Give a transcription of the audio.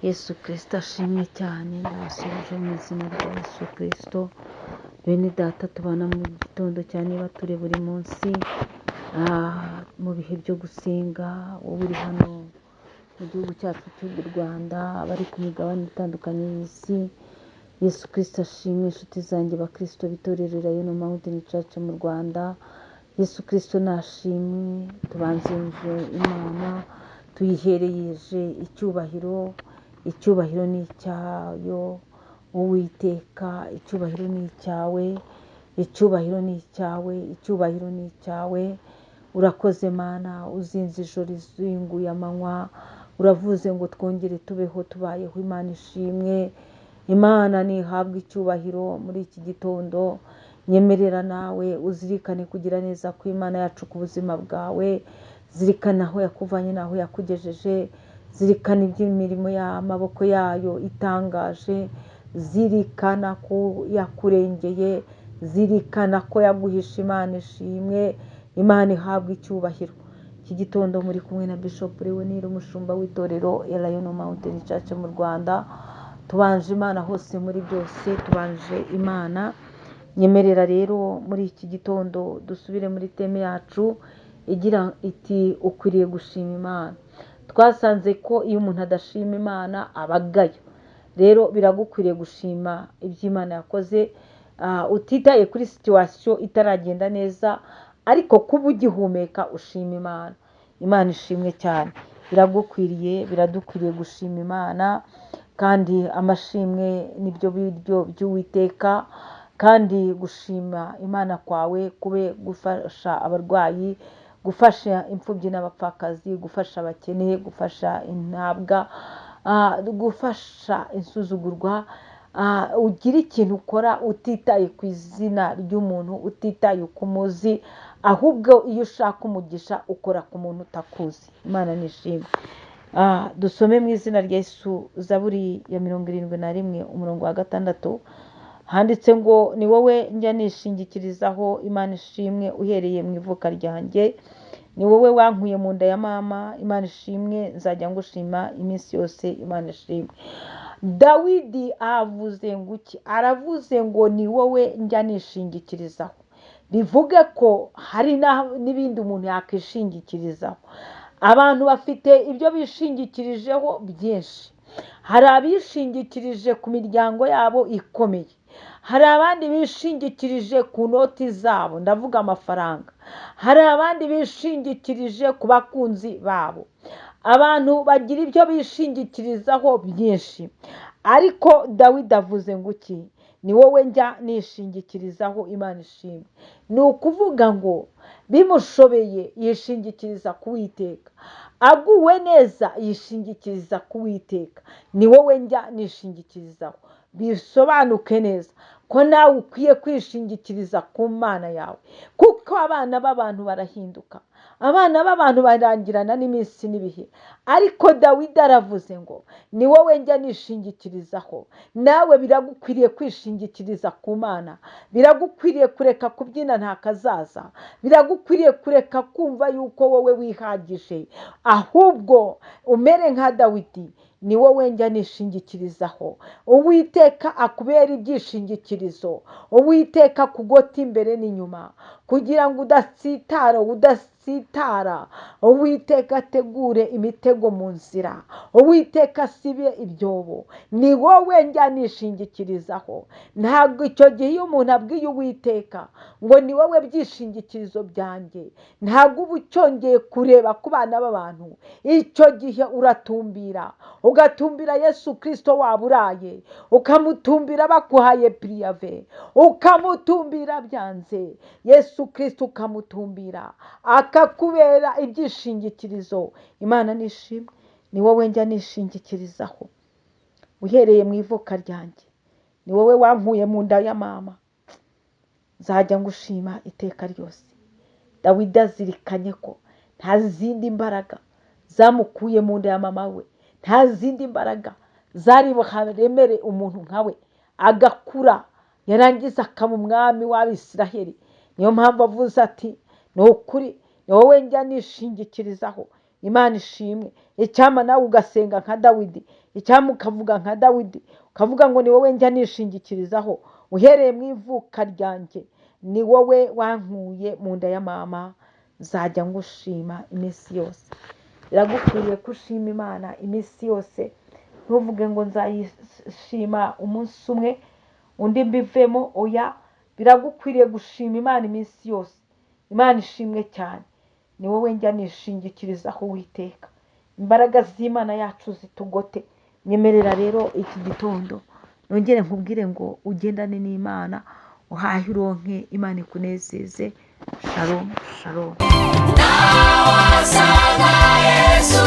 Yesu Kristo ashimwe cyane, ndabasubije mu izina rya Yesu Kristo. Bene data tubana mu gitondo cyane bature buri munsi mu bihe byo gusenga, wowe uri hano mu gihugu cyacu cy'u Rwanda, abari ku migabane itandukanye y'isi. Yesu Kristo ashimwe, inshuti zanjye bakristo b'itorero Lion Mountain Church mu Rwanda. Yesu Kristo nashimwe, tubanzirije Imana, tuyihereyeje icyubahiro. Icyubahiro ni icyayo Uwiteka, icyubahiro ni icyawe, icyubahiro ni icyawe, icyubahiro ni icyawe. Urakoze Mana, uzinze ijoro izinguye amanywa, uravuze ngo twongere tubeho tubayeho. Imana ishimwe, Imana nihabwe icyubahiro muri iki gitondo. Nyemerera nawe uzirikane kugira neza ku Imana yacu ku buzima bwawe. Zirikana aho yakuvanye n'aho yakugejeje, zirikana iby'imirimo y'amaboko yayo itangaje, zirikana ko yakurengeye, zirikana ko yaguhishe. Imana ishimwe, Imana ihabwe icyubahiro. Iki gitondo muri kumwe na Bishop Leonire, umushumba w'itorero Lion Mountain Church mu Rwanda. Tubanje Imana hose muri byose, tubanje Imana. Nyemerera rero muri iki gitondo dusubire muri teme yacu igira iti ukwiriye gushima Imana. Twasanze ko iyo umuntu adashima Imana abagayo. Rero biragukwiriye gushima iby'Imana yakoze, utitaye kuri situation itaragenda neza, ariko kuba ugihumeka ushima Imana. Imana ishimwe cyane, biragukwiriye, biradukwiriye gushima Imana. Kandi amashimwe nibyo biryo by'Uwiteka, kandi gushima Imana kwawe kube gufasha abarwayi, gufasha imfubyi n'abapfakazi, gufasha abakene, gufasha intabwa, gufasha insuzugurwa. Ugira ikintu ukora utitaye ku izina ry'umuntu, utitaye uko umuzi, ahubwo iyo ushaka umugisha ukora ku muntu utakuzi. Imana nishimwe. Dusome mu izina rya Yesu Zaburi ya 71 umurongo wa 6. Handitse ngo ni wowe njya nishingikirizaho. Imana ishimwe uhereye mu ivuka ryanjye. Ni wowe wankuye mu nda ya mama. Imana ishimwe, nzajya ngushima iminsi yose. Imana ishimwe. Dawidi avuze ngo iki? Aravuze ngo ni wowe njya nishingikirizaho. Bivuge ko hari n'ibindi umuntu yakishingikirizaho. Abantu bafite ibyo bishingikirijeho byinshi. Hari abishingikirije ku miryango yabo ikomeye, hari abandi bishingikirije ku noti zabo, ndavuga amafaranga. Hari abandi bishingikirije ku bakunzi babo. Abantu bagira ibyo bishingikirizaho byinshi, ariko Dawidi avuze ngo iki? Ni wowe njya nishingikirizaho. Imana ishimwe. Ni ukuvuga ngo bimushobeye yishingikiriza ku Uwiteka, aguwe neza yishingikiriza ku Uwiteka. Ni wowe njya nishingikirizaho. Bisobanuke neza ko nawe ukwiye kwishingikiriza ku Mana yawe, kuko abana b'abantu barahinduka, abana b'abantu barangirana n'iminsi n'ibihe. Ariko Dawidi aravuze ngo ni wowe njya nishingikirizaho. Nawe biragukwiriye kwishingikiriza ku Mana. Biragukwiriye kureka kubyina nta kazaza. Biragukwiriye kureka kumva yuko wowe wihagije, ahubwo umere nka Dawidi. Ni wowe njya nishingikirizaho. Uwiteka akubera ibyishingikirizo. Uwiteka kugota imbere n'inyuma, kugira ngo udatsitara. Uwiteka ategure imitego mu nzira. Uwiteka asibe ibyobo. Ni wowe njya nishingikirizaho. Ntabwo icyo gihe iyo umuntu abwiye Uwiteka ngo ni wowe byishingikirizo byanjye, ntabwo uba ucyongeye kureba ku bana b'abantu. Icyo gihe uratumbira, ugatumbira Yesu Kristo waburaye, ukamutumbira bakuhaye priyave, ukamutumbira byanze. Yesu Kristo ukamutumbira akakubera ibyishingikirizo. Imana nishimwe. Ni wowe njya nishingikirizaho uhereye mu ivuka ryanjye. Ni wowe wankuye mu nda ya mama, nzajya ngushima iteka ryose. Dawidi azirikanye ko nta zindi mbaraga zamukuye mu nda ya mama we, nta zindi mbaraga zari buharemere umuntu nkawe agakura yarangiza akaba umwami w'Abisiraheli. Niyo mpamvu avuze ati ni ukuri ni wowe njya nishingikirizaho. Imana ishimwe. Icyama nawe ugasenga nka Dawidi, icyama ukavuga nka Dawidi, ukavuga ngo ni wowe njya nishingikirizaho uhereye mu ivuka ryanjye, ni wowe wankuye mu nda ya mama, nzajya ngushima iminsi yose. Biragukwiriye ko ushima Imana iminsi yose, ntuvuge ngo nzayishima umunsi umwe undi mbivemo. Oya, biragukwiriye gushima Imana iminsi yose. Imana ishimwe cyane, ni wowe njya nishingikirizaho Uwiteka. Imbaraga z'Imana yacu zitugote. Nyemerera rero iki gitondo nongere nkubwire ngo ugendane n'Imana, uhahe uronke, Imana ikunezeze. Shalom shalom. Nawasanga Yesu